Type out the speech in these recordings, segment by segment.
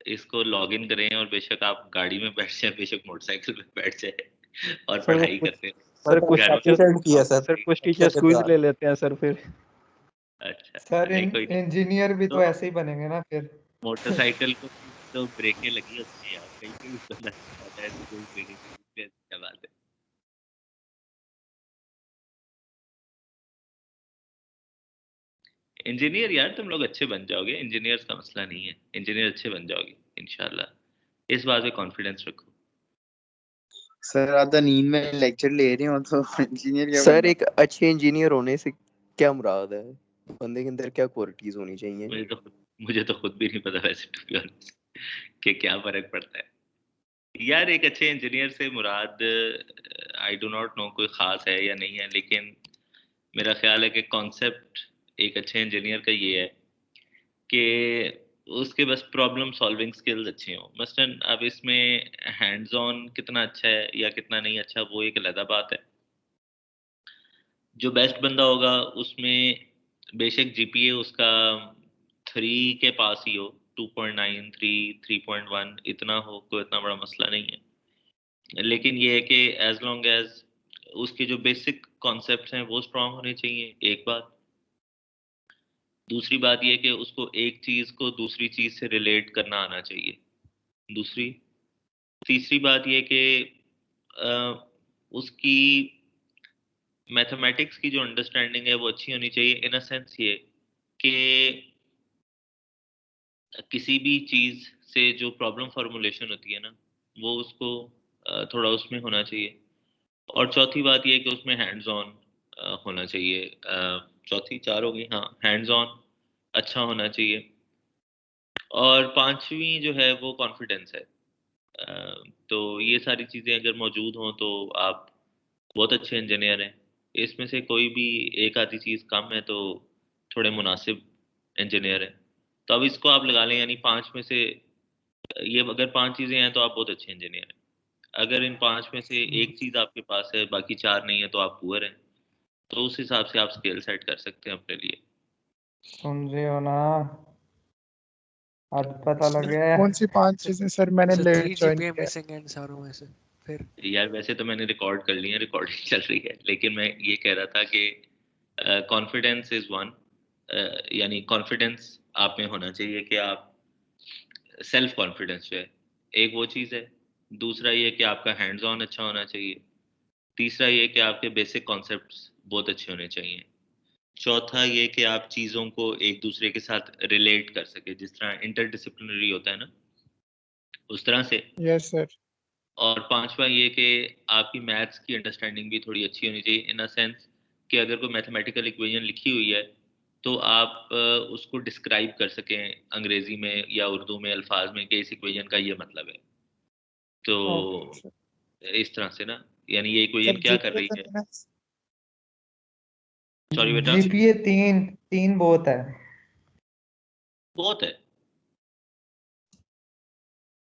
इसको log in करें और बेशक आप गाड़ी में बैठ जाए, बेशक मोटरसाइकिल में बैठ जाए और सर पढ़ाई कुछ करते सर कुछ घर टीचर्स सफिशिएंट किया सर सर कुछ टीचर्स अच्छा क्विज कहता ले लेते हैं सर फिर। अच्छा सर नहीं कोई नहीं। इंजीनियर भी तो तो ऐसे ही बनेंगे ना फिर। मोटरसाइकिल को तो ब्रेकें लगी होती है यार, कहीं पे भी बंदा जाता है तो कोई ब्रेकें क्या बात है। इंजीनियर यार तुम लोग अच्छे बन जाओगे, इंजीनियर का मसला नहीं है, इंजीनियर अच्छे बन जाओगे इंशाल्लाह, इस बात पे कॉन्फिडेंस रखो। सर आधा नींद में लेक्चर ले रहे हो तो इंजीनियर क्या सर बनना? एक अच्छे इंजीनियर होने से क्या मुराद है, बंदे के अंदर क्या क्वालिटीज होनी चाहिए? मुझे तो खुद भी नहीं पता वैसे टू बी ऑनेस्ट कि क्या फर्क पड़ता है यार। एक अच्छे इंजीनियर से मुराद आई डू नॉट नो कोई ख़ास है या नहीं है, लेकिन मेरा ख्याल है कि कॉन्सेप्ट एक अच्छे इंजीनियर का ये है कि उसके बस प्रॉब्लम सॉल्विंग स्किल्स अच्छे हों। मसलन अब इसमें हैंड्स ऑन कितना अच्छा है या कितना नहीं अच्छा वो एक अलग बात है। जो बेस्ट बंदा होगा उसमें बेशक जीपीए उसका 3 के पास ही हो, 2.9 3 3.1 इतना हो, कोई इतना बड़ा मसला नहीं है। लेकिन ये है कि एज लॉन्ग एज उसके जो बेसिक कॉन्सेप्ट्स हैं वो स्ट्रांग होने चाहिए, एक बात। दूसरी बात ये कि उसको एक चीज़ को दूसरी चीज़ से रिलेट करना आना चाहिए, दूसरी। तीसरी बात ये कि उसकी मैथमेटिक्स की जो अंडरस्टैंडिंग है वो अच्छी होनी चाहिए, इन अ सेंस ये कि किसी भी चीज़ से जो प्रॉब्लम फॉर्मुलेशन होती है ना वो उसको थोड़ा उसमें होना चाहिए। और चौथी बात ये है कि उसमें हैंड्स ऑन होना चाहिए। चौथी 4 होगी, हाँ, हैंड्स ऑन अच्छा होना चाहिए। और पांचवी जो है वो कॉन्फिडेंस है। तो ये सारी चीज़ें अगर मौजूद हों तो आप बहुत अच्छे इंजीनियर हैं। इसमें से कोई भी एक आधी चीज़ कम है तो थोड़े मुनासिब इंजीनियर हैं। तो अब इसको आप लगा लें, यानी 5 में से ये अगर 5 चीज़ें हैं तो आप बहुत अच्छे इंजीनियर हैं। अगर इन 5 में से एक चीज़ आपके पास है, बाकी 4 नहीं है, तो आप पुअर हैं। तो उस हिसाब से आप स्केल सेट कर सकते हैं अपने लिए। सुन रहे हो ना, आज पता लग गया है। कौन सी 5 चीजें सर? मैंने सर लेट 3 ज्वाइन जीपीए किया। मिसिंग है इन सारों में से फिर। यार वैसे तो मैंने रिकॉर्ड कर लिया, रिकॉर्डिंग चल रही है, लेकिन मैं ये कह रहा था कि कॉन्फिडेंस इज़ वन, यानी कॉन्फिडेंस आप में होना चाहिए कि आप सेल्फ कॉन्फिडेंस जो है एक वो चीज़ है। दूसरा ये कि आपका हैंड्स ऑन अच्छा होना चाहिए। तीसरा ये कि आपके बेसिक कॉन्सेप्ट्स बहुत अच्छे होने चाहिए। चौथा ये कि आप चीज़ों को एक दूसरे के साथ रिलेट कर सके, जिस तरह इंटरडिसिप्लिनरी होता है ना, उस तरह से। Yes sir. और पांचवा ये कि आपकी मैथ्स की अंडरस्टैंडिंग भी थोड़ी अच्छी होनी चाहिए, इन अ सेंस कि अगर कोई मैथमेटिकल इक्वेशन लिखी हुई है तो आप उसको डिस्क्राइब कर सकें अंग्रेजी में या उर्दू में अल्फाज में कि इस इक्वेशन का ये मतलब है। तो ओके इस तरह से ना, यानी ये सर। इक्वेशन क्या कर जीपीए रही तो है। नहीं ना? सॉरी बेटा, जीपीए 3 बहुत है। बहुत है,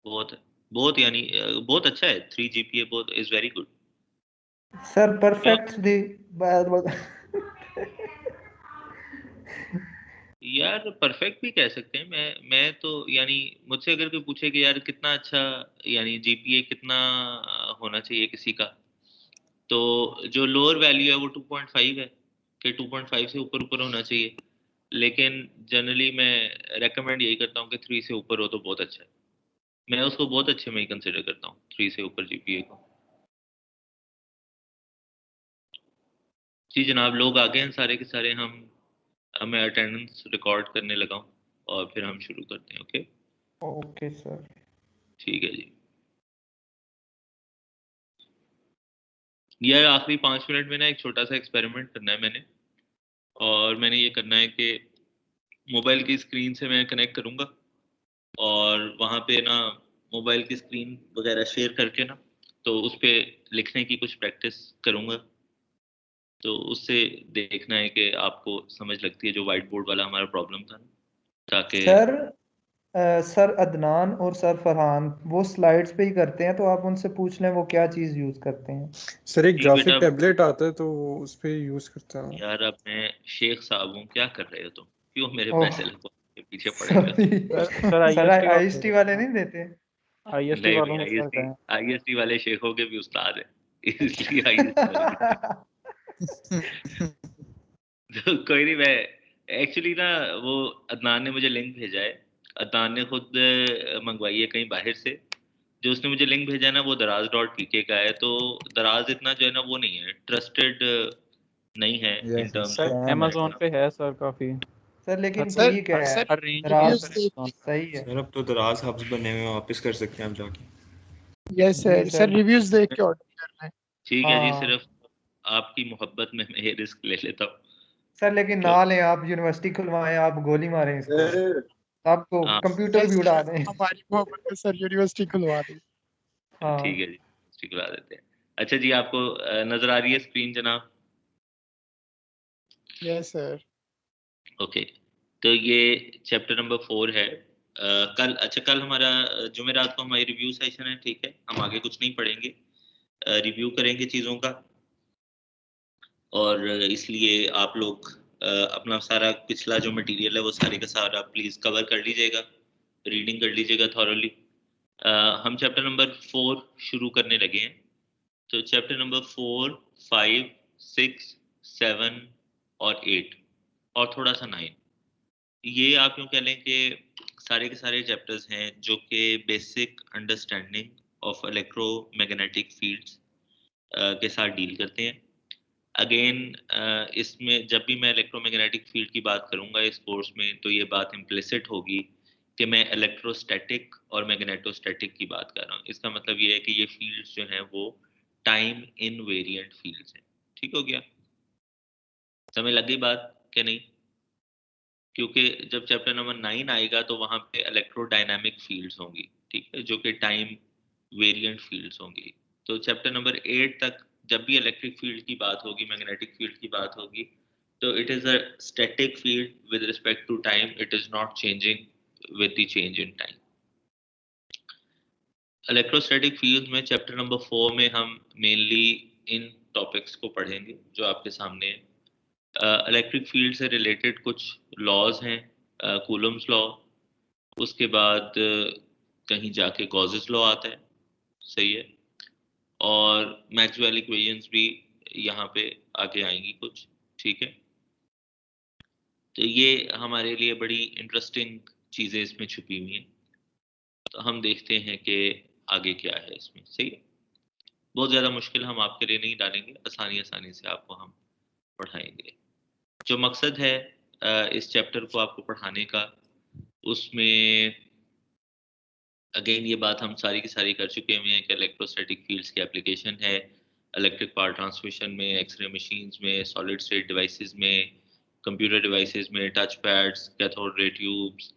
बहुत है, बहुत, यानी बहुत अच्छा है। 3 जीपीए बहुत is very good. Sir perfect दी यार परफेक्ट भी कह सकते हैं। मैं तो यानी मुझसे अगर कोई पूछे कि यार कितना अच्छा, यानी जीपीए कितना होना चाहिए किसी का, तो जो लोअर वैल्यू है वो 2.5 है कि 2.5 से ऊपर ऊपर होना चाहिए। लेकिन जनरली मैं रेकमेंड यही करता हूँ कि 3 से ऊपर हो तो बहुत अच्छा है। मैं उसको बहुत अच्छे में ही कंसिडर करता हूँ 3 से ऊपर जीपीए को। जी जनाब, लोग आ गए हैं सारे के सारे। मैं अटेंडेंस रिकॉर्ड करने लगा हूँ और फिर हम शुरू करते हैं। Okay okay sir. ठीक है जी। यह आखिरी 5 मिनट में ना एक छोटा सा एक्सपेरिमेंट करना है मैंने। और मैंने ये करना है कि मोबाइल की स्क्रीन से मैं कनेक्ट करूँगा और वहाँ पे ना मोबाइल की स्क्रीन वगैरह शेयर करके ना, तो उस पर लिखने की कुछ प्रैक्टिस करूँगा। तो उससे देखना है कि आपको समझ लगती है जो वाइट बोर्ड वाला हमारा प्रॉब्लम था ना, ताकि सर अदनान और सर फरहान वो स्लाइड्स पे ही करते हैं, तो आप उनसे पूछ लें वो क्या चीज़ यूज़ करते हैं। सर एक जी ग्राफिक बेटा। टैबलेट आता है तो उस पे यूज करता हूँ। यार अब मैं शेख साहब हूँ, क्या कर रहे हो तुम, क्यों मेरे ओह पैसे लगवा के पीछे पड़ेगा। सर सर आईएसटी आईएसटी वाले नहीं देते? आईएसटी नहीं वालों भाई, में सर का है। आईएसटी वाले शेखों के भी उस्ताद है, इसलिए आईएसटी वाले तो कोई नहीं, मैं एक्चुअली ना, वो अदनान ने मुझे लिंक भेजा है। अदनान ने खुद मंगवाई है कहीं बाहर से। जो उसने मुझे लिंक भेजा है ना, वो दराज.pk का है। तो दराज इतना जो है ना वो नहीं है, ट्रस्टेड नहीं है in terms sir of. Amazon पे है सर काफी। सर लेकिन सर ठीक है, हर रेंज पे है दराज सर Amazon पे। सही है। सर अब तो दराज हब्स बने हुए हैं, वापस कर सकते हैं आप जाके। यस जी सर, सर। सर रिव्यूज देख के ऑर्डर करना है। ठीक है जी, हाँ सिर्फ आपकी मोहब्बत में मैं ये रिस्क ले लेता हूँ। सर, लेकिन तो ना लें, आप यूनिवर्सिटी खुलवाएं, आप गोली मारें इसको, आपको हाँ कंप्यूटर भी उड़ा दें। हमारी मोहब्बत में सर यूनिवर्सिटी खुलवा दी। हाँ ठीक है जी, ठीक ला देते हैं। अच्छा जी, आपको नजर आ रही है स्क्रीन जनाब? Yes sir. ओके, तो ये चैप्टर नंबर 4 है। कल हमारा जुमेरात को हमारी रिव्यू सेशन है, ठीक है। हम आगे कुछ नहीं पढ़ेंगे, रिव्यू करेंगे चीज़ों का। और इसलिए आप लोग अपना सारा पिछला जो मटेरियल है वो सारे का सारा प्लीज़ कवर कर लीजिएगा, रीडिंग कर लीजिएगा थॉरली। हम चैप्टर नंबर 4 शुरू करने लगे हैं। तो चैप्टर नंबर 4, 5, 6, 7 और 8 और थोड़ा सा 9, ये आप यूँ कह लें कि सारे के सारे चैप्टर्स हैं जो कि basic understanding of electromagnetic fields के साथ डील करते हैं। अगेन इसमें जब भी मैं इलेक्ट्रोमैग्नेटिक फील्ड की बात करूंगा इस कोर्स में, तो ये बात इम्प्लिसिट होगी कि मैं इलेक्ट्रोस्टैटिक और मैग्नेटोस्टैटिक की बात कर रहा हूँ। इसका मतलब ये है कि ये फील्ड्स जो हैं वो टाइम इनवेरिएंट फील्ड्स हैं। ठीक हो गया? समझ लग गई बात कि नहीं? क्योंकि जब चैप्टर नंबर 9 आएगा तो वहां पे इलेक्ट्रोडायनामिक फील्ड्स होंगी, ठीक है, जो कि टाइम वेरिएंट फील्ड्स होंगी। तो चैप्टर नंबर 8 तक जब भी इलेक्ट्रिक फील्ड की बात होगी, मैग्नेटिक फील्ड की बात होगी, तो it is a static field with respect to time, it is not changing with the change in time. Electrostatic field में चैप्टर नंबर 4 में हम मेनली इन टॉपिक्स को पढ़ेंगे जो आपके सामने है। इलेक्ट्रिक फील्ड से रिलेटेड कुछ लॉज हैं, कूलम्स लॉ, उसके बाद कहीं जाके गॉसेस लॉ आता है, सही है, और मैक्सवेल इक्वेशंस भी यहाँ पे आगे आएंगी कुछ, ठीक है। तो ये हमारे लिए बड़ी इंटरेस्टिंग चीज़ें इसमें छुपी हुई हैं। तो हम देखते हैं कि आगे क्या है इसमें, सही है। बहुत ज़्यादा मुश्किल हम आपके लिए नहीं डालेंगे, आसानी आसानी से आपको हम पढ़ाएंगे। जो मकसद है इस चैप्टर को आपको पढ़ाने का, उसमें अगेन ये बात हम सारी की सारी कर चुके हुए हैं कि इलेक्ट्रोस्टैटिक फील्ड्स की एप्लीकेशन है इलेक्ट्रिक पावर ट्रांसमिशन में, एक्सरे मशीन्स में, सॉलिड स्टेट डिवाइसेस में, कंप्यूटर डिवाइसेस में, touch pads, cathode ray tubes,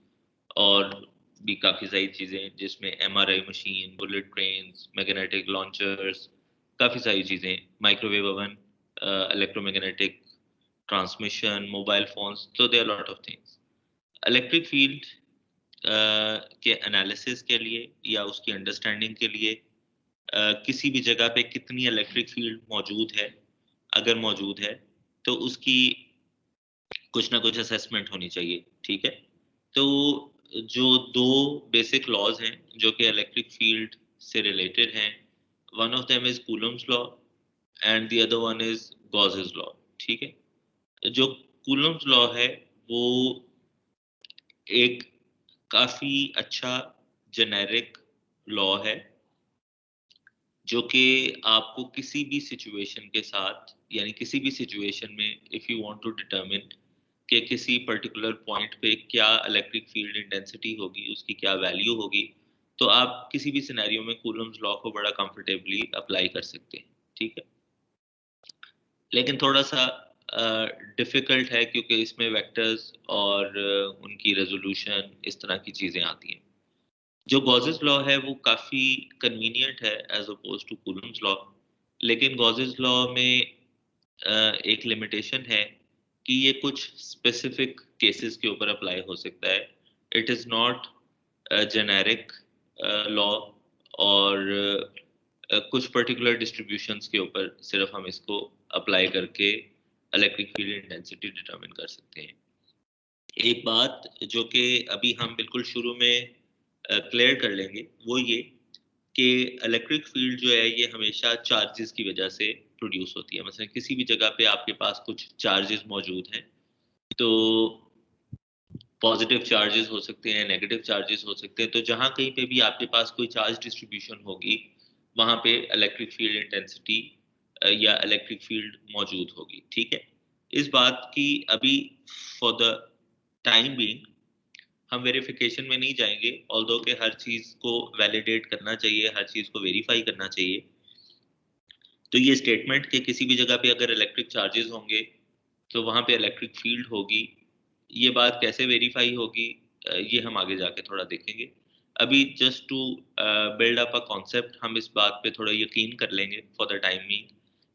और भी काफ़ी सारी चीज़ें जिसमें MRI machine, bullet trains, magnetic launchers, काफ़ी सारी चीज़ें, microwave oven, electromagnetic transmission, mobile phones, तो they are lot of things. Electric field के एनालिसिस के लिए या उसकी अंडरस्टैंडिंग के लिए किसी भी जगह पे कितनी इलेक्ट्रिक फील्ड मौजूद है, अगर मौजूद है तो उसकी कुछ ना कुछ असेसमेंट होनी चाहिए, ठीक है। तो जो दो बेसिक लॉज हैं जो कि इलेक्ट्रिक फील्ड से रिलेटेड हैं, one of them is Coulomb's law and the other one is Gauss's law, ठीक है। जो कूलम्स लॉ है वो एक काफ़ी अच्छा जेनेरिक लॉ है जो कि आपको किसी भी सिचुएशन के साथ, यानी किसी भी सिचुएशन में if you want to determine कि किसी पर्टिकुलर पॉइंट पे क्या इलेक्ट्रिक फील्ड इंटेंसिटी होगी, उसकी क्या वैल्यू होगी, तो आप किसी भी सिनेरियो में कूलम्स लॉ को बड़ा कंफर्टेबली अप्लाई कर सकते हैं, ठीक है। लेकिन थोड़ा सा डिफ़िकल्ट है क्योंकि इसमें वेक्टर्स और उनकी रेजोल्यूशन, इस तरह की चीज़ें आती हैं। जो गॉसेस लॉ है वो काफ़ी कन्वीनियंट है as opposed to Coulomb's law, लेकिन गॉसेस लॉ में एक लिमिटेशन है कि ये कुछ स्पेसिफिक केसेस के ऊपर अप्लाई हो सकता है। It is not generic law, और कुछ पर्टिकुलर डिस्ट्रीब्यूशंस के ऊपर सिर्फ हम इसको अप्लाई करके इलेक्ट्रिक फील्ड इंटेंसिटी डिटरमिन कर सकते हैं। एक बात जो कि अभी हम बिल्कुल शुरू में क्लियर कर लेंगे वो ये कि इलेक्ट्रिक फील्ड जो है ये हमेशा चार्जेस की वजह से प्रोड्यूस होती है। मतलब किसी भी जगह पे आपके पास कुछ चार्जेस मौजूद हैं तो पॉजिटिव चार्जेस हो सकते हैं, नेगेटिव चार्जेस हो सकते हैं, तो जहाँ कहीं पे भी आपके पास कोई चार्ज डिस्ट्रीब्यूशन होगी वहाँ पे इलेक्ट्रिक फील्ड इंटेंसिटी या इलेक्ट्रिक फील्ड मौजूद होगी। ठीक है, इस बात की अभी फॉर द टाइम बीइंग हम वेरिफिकेशन में नहीं जाएंगे, ऑल्दो कि हर चीज़ को वैलिडेट करना चाहिए, हर चीज़ को वेरीफाई करना चाहिए। तो ये स्टेटमेंट कि किसी भी जगह पे अगर इलेक्ट्रिक चार्जेस होंगे तो वहाँ पे इलेक्ट्रिक फील्ड होगी, ये बात कैसे वेरीफाई होगी ये हम आगे जाके थोड़ा देखेंगे। अभी just to build up a concept हम इस बात पे थोड़ा यकीन कर लेंगे फॉर द टाइम बीइंग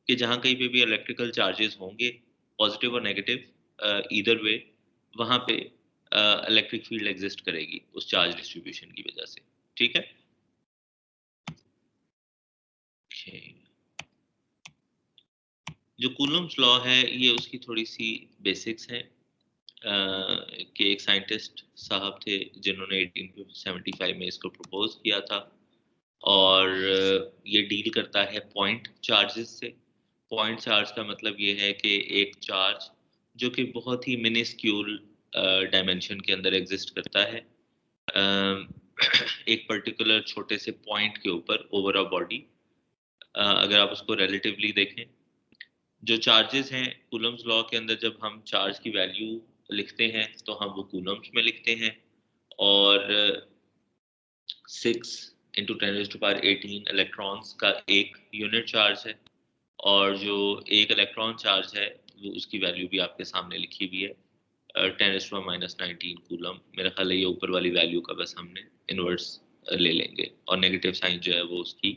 कि जहाँ कहीं पे भी इलेक्ट्रिकल चार्जेस होंगे पॉजिटिव और नेगेटिव ईदर वे, वहाँ पे इलेक्ट्रिक फील्ड एग्जिस्ट करेगी उस चार्ज डिस्ट्रीब्यूशन की वजह से। ठीक है, जो कूलम्स लॉ है ये उसकी थोड़ी सी बेसिक्स हैं कि एक साइंटिस्ट साहब थे जिन्होंने 1875 में इसको प्रपोज किया था और ये डील करता है पॉइंट चार्जेस से। पॉइंट चार्ज का मतलब ये है कि एक चार्ज जो कि बहुत ही मिनिस्क्यूल डायमेंशन के अंदर एग्जिस्ट करता है एक पर्टिकुलर छोटे से पॉइंट के ऊपर ओवर अ बॉडी। अगर आप उसको रिलेटिवली देखें, जो चार्जेस हैं कूलम्स लॉ के अंदर, जब हम चार्ज की वैल्यू लिखते हैं तो हम वो कूलम्स में लिखते हैं और 6 इंटू 10⁻18 इलेक्ट्रॉन्स का एक यूनिट चार्ज है और जो एक इलेक्ट्रॉन चार्ज है वो उसकी वैल्यू भी आपके सामने लिखी हुई है 10⁻19 कूलम। मेरा ख्याल है ये ऊपर वाली वैल्यू का बस हमने इन्वर्स ले लेंगे और नेगेटिव साइन जो है वो उसकी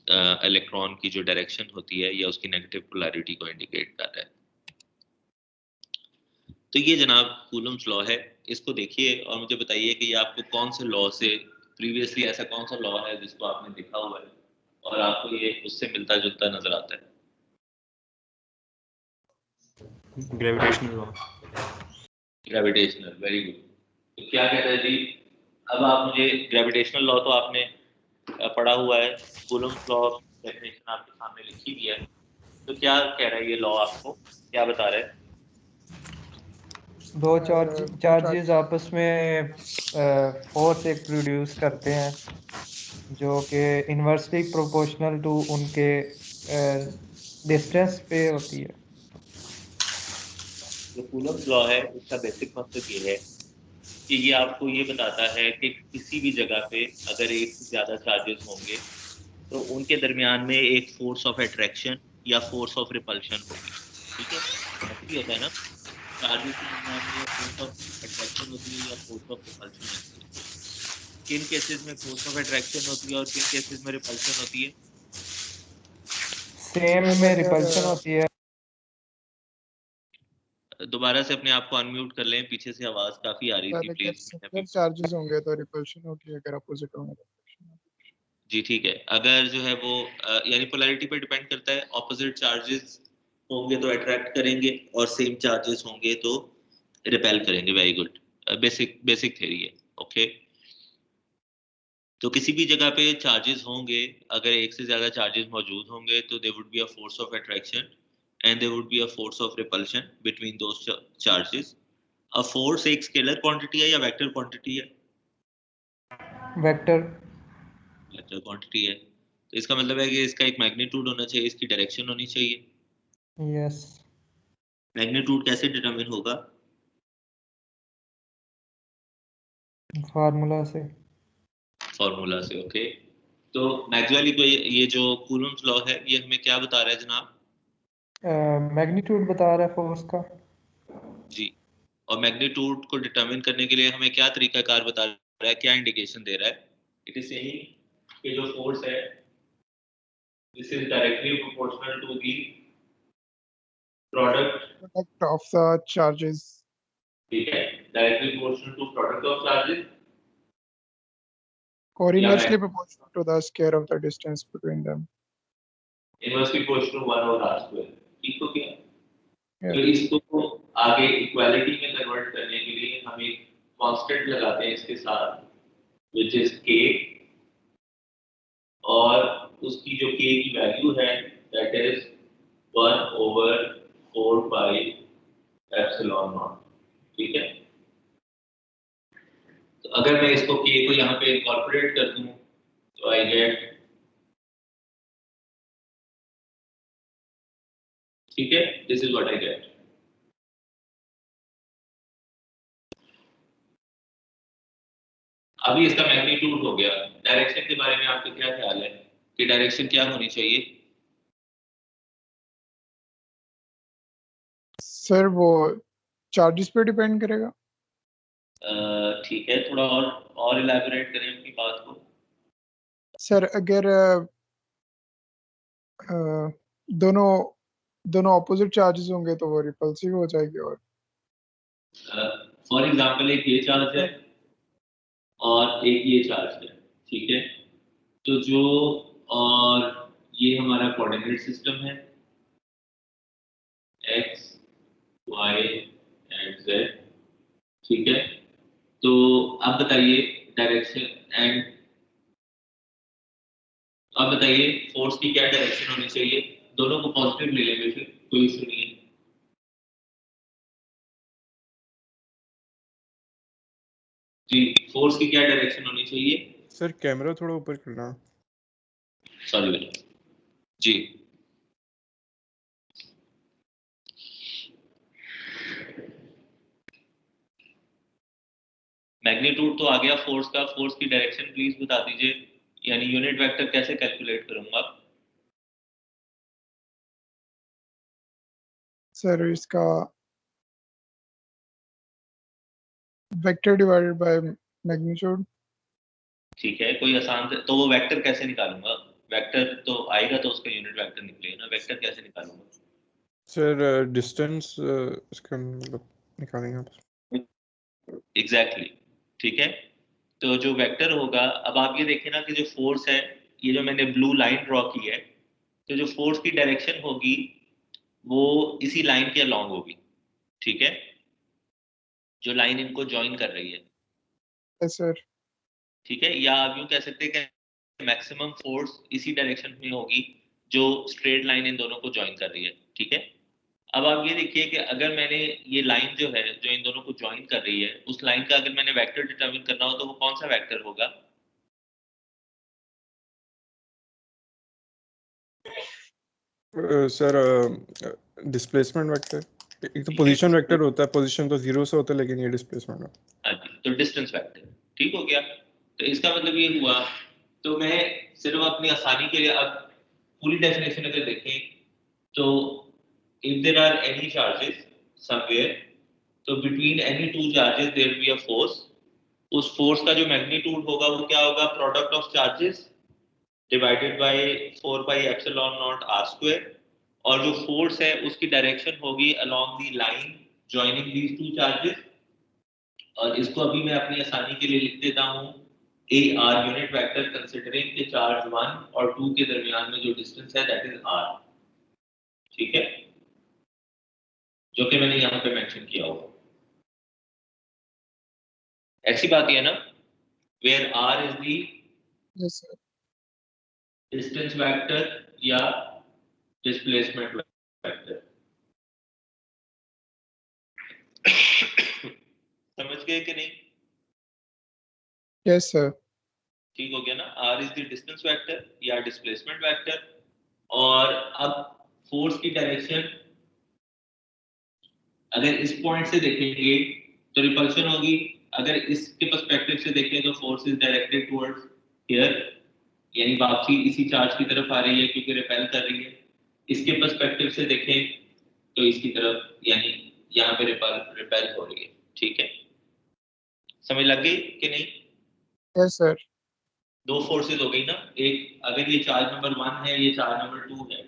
इलेक्ट्रॉन की जो डायरेक्शन होती है या उसकी नेगेटिव पोलैरिटी को इंडिकेट कर रहा है। तो ये जनाब कूलम्स लॉ है, इसको देखिए और मुझे बताइए कि ये आपको कौन से लॉ से प्रीवियसली ऐसा कौन सा लॉ है जिसको आपने देखा हुआ है और आपको ये उससे मिलता जुलता नजर आता है। Gravitational law. Gravitational, very good. तो क्या कहता है जी, अब आप मुझे ग्रेविटेशनल लॉ तो आपने पढ़ा हुआ है, कूलम्स लॉ डेफिनेशन आपके सामने लिखी भी है, तो क्या कह रहा है ये लॉ, आपको क्या बता रहा है? दो चार्जेस आपस में फोर्स एक प्रोड्यूस करते हैं जो कि इन्वर्सली प्रोपोर्शनल टू उनके डिस्टेंस पे होती है। जो कूलम्स लॉ है उसका बेसिक मकसद ये है कि ये आपको ये बताता है कि किसी भी जगह पे अगर एक से ज़्यादा चार्जेस होंगे तो उनके दरमियान में एक फोर्स ऑफ अट्रैक्शन या फोर्स ऑफ रिपल्शन होगी। ठीक है, ऐसे भी होता है ना, चार्जेस के दरमियान में फोर्स ऑफ अट्रैक्शन होती है या फोर्स ऑफ रिपल्शन होती है। किन केसेस में फोर्स ऑफ अट्रैक्शन होती है और किन केसेस में रिपल्शन होती है? सेम में रिपल्शन होती है। दोबारा से अपने आप को अनम्यूट कर लें, पीछे से आवाज काफी आ रही थी, पहले अगर प्लीज। सिमिलर चार्जेस होंगे तो रिपल्शन होगी, अगर अपोजिट होंगे तो रिपल्शन होगी। जी ठीक है, अगर जो है वो यानी पोलैरिटी पे डिपेंड करता है, ऑपोजिट चार्जेस होंगे तो अट्रैक्ट करेंगे और सेम चार्जेस होंगे तो रिपेल करेंगे। वेरी गुड, बेसिक थ्योरी है। ओके, तो किसी भी जगह पे चार्जेस होंगे, अगर एक से ज्यादा चार्जेस मौजूद होंगे तो there would be a force of attraction and there would be a force of repulsion between those charges. A force एक स्केलर क्वांटिटी है या वेक्टर क्वांटिटी है? वेक्टर। वेक्टर क्वांटिटी है, तो इसका मतलब है कि इसका एक मैग्नीट्यूड होना चाहिए, इसकी डायरेक्शन होनी चाहिए। यस। मैग्नीट्यूड कैसे डिटरमिन होगा? फार्मूला से। फार्मूला से। ओके, तो मैक्सवेल को ये जो कूलम्स लॉ है ये हमें क्या बता रहा है जनाब? मैग्नीट्यूड बता रहा है फोर्स का। जी, और मैग्नीट्यूड को डिटरमिन करने के लिए हमें क्या तरीकाकार बता रहा है, क्या इंडिकेशन दे रहा है? इट इज सेइंग कि जो फोर्स है this is directly proportional to the product. Product of the charges. ठीक है, directly proportional to product of charges Or या inversely proportional to the square of the distance between them. Inversely proportional to 1 over r square। ठीक हो गया? Yeah. तो इसको आगे equality में कन्वर्ट करने के लिए हम एक कांस्टेंट लगाते हैं इसके साथ विच इज के, और उसकी जो के की वैल्यू है that is 1/4 pi epsilon not. ठीक है, तो अगर मैं इसको के को यहाँ पे इनकॉर्पोरेट कर दूं तो आई गेट, ठीक है, this is what I get. अभी इसका मैग्नीट्यूड हो गया। डायरेक्शन के बारे में आपका क्या ख्याल है कि डायरेक्शन क्या होनी चाहिए? सर वो चार्जेस पे डिपेंड करेगा। ठीक है, थोड़ा और इलैबोरेट करें अपनी बात को। सर अगर दोनों दोनों ऑपोजिट चार्जेस होंगे तो वो रिपल्सिव हो जाएगी। और फॉर एग्जांपल एक ये चार्ज है और एक ये चार्ज है, ठीक है, तो जो, और ये हमारा कोऑर्डिनेट सिस्टम है x y एंड z, ठीक है, तो अब बताइए डायरेक्शन एंड, अब बताइए फोर्स की क्या डायरेक्शन होनी चाहिए? दोनों को पॉजिटिव ले लेंगे, फिर कोई इशू नहीं है। जी, फोर्स की क्या डायरेक्शन होनी चाहिए? सर कैमरा थोड़ा ऊपर करना। सॉरी बेटा जी। मैग्नीट्यूड तो आ गया फोर्स का, फोर्स की डायरेक्शन प्लीज बता दीजिए, यानी यूनिट वेक्टर कैसे कैलकुलेट करूंगा? सर इसका वेक्टर डिवाइडेड बाय मैग्नीट्यूड। ठीक है, कोई आसान तो वो वेक्टर कैसे निकालूंगा? वेक्टर तो आएगा तो उसका यूनिट वेक्टर निकलेगा ना, वेक्टर कैसे निकालूंगा? सर डिस्टेंस इसका मतलब निकालेंगे आप। एग्जैक्टली, ठीक है, तो जो वेक्टर होगा, अब आप ये देखें ना कि जो फोर्स है, ये जो मैंने ब्लू लाइन ड्रॉ की है, तो जो फोर्स की डायरेक्शन होगी वो इसी लाइन के अलोंग होगी, ठीक है, जो लाइन इनको ज्वाइन कर रही है, यस सर। ठीक है, या आप यूं कह सकते हैं कि मैक्सिमम फोर्स इसी डायरेक्शन में होगी जो स्ट्रेट लाइन इन दोनों को ज्वाइन कर रही है, ठीक है। अब आप ये देखिए कि अगर मैंने ये लाइन जो है जो इन दोनों को ज्वाइन कर रही है, उस लाइन का अगर मैंने वेक्टर डिटरमिन करना हो तो वो कौन सा वेक्टर होगा? Sir displacement vector. एक तो पोजीशन वेक्टर होता है, पोजीशन तो जीरो से होता है, लेकिन ये डिस्प्लेसमेंट है। हाँ जी, तो डिस्टेंस वेक्टर, ठीक हो गया। तो इसका मतलब ये हुआ, तो मैं सिर्फ अपनी आसानी के लिए अब पूरी डेफिनेशन अगर देखें तो if there are any charges somewhere, तो between any two charges there will be a force. उस फोर्स का जो मैग्नीट्यूड होगा वो क्या होगा? Product of charges divided by 4 pi epsilon naught r square, और जो फोर्स है उसकी डायरेक्शन होगी along the line joining these two charges, और इसको अभी मैं अपनी आसानी के लिए लिख देता हूं A R unit vector considering के चार्ज 1 और 2 के दरमियान में जो डिस्टेंस है दैट इज आर, ठीक है, जो कि मैंने यहाँ पे मेंशन किया हुआ। ऐसी बात है ना, where r is the yes sir. Distance vector या डिस्प्लेसमेंट वेक्टर। समझ गए कि नहीं? Yes sir. ठीक हो गया ना, r is the distance vector या डिस्प्लेसमेंट वेक्टर। और अब फोर्स की डायरेक्शन अगर इस पॉइंट से देखेंगे तो रिपल्शन होगी, अगर इसके पर्सपेक्टिव से देखें तो force is directed towards here, यानी वापसी इसी चार्ज की तरफ आ रही है क्योंकि रिपेल कर रही है। इसके पर्सपेक्टिव से देखें तो इसकी तरफ, यानी यहाँ पे रिपेल हो रही है, ठीक है, समझ लग गई कि नहीं? Yes sir. दो फोर्सेस हो गई ना, एक अगर ये चार्ज नंबर 1 है, ये चार्ज नंबर 2 है,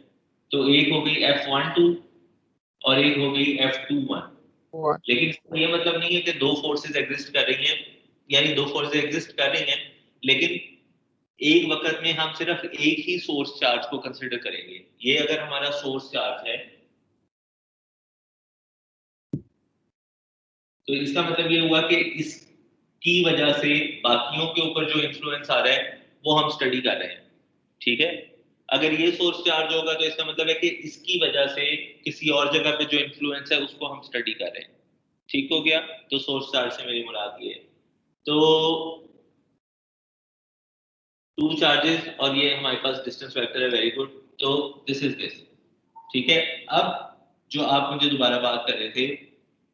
तो एक हो गई F12 और एक हो गई F21। लेकिन ये मतलब नहीं है कि दो फोर्सेस एग्जिस्ट कर रही हैं, यानी दो फोर्सेस एग्जिस्ट कर रही हैं, लेकिन एक वक्त में हम सिर्फ एक ही सोर्स चार्ज को कंसीडर करेंगे। ये अगर हमारा सोर्स चार्ज है तो इसका मतलब ये हुआ कि इसकी वजह से बाकियों के ऊपर जो इन्फ्लुएंस आ रहा है वो हम स्टडी कर रहे हैं, ठीक है। अगर ये सोर्स चार्ज होगा तो इसका मतलब है कि इसकी वजह से किसी और जगह पे जो इन्फ्लुएंस है उसको हम स्टडी कर रहे हैं, ठीक हो गया। तो सोर्स चार्ज से मेरी मुराद ये है। तो टू चार्जेस और ये हमारे पास डिस्टेंस वेक्टर है, वेरी गुड। तो दिस इज दिस, ठीक है। अब जो आप मुझे दोबारा बात कर रहे थे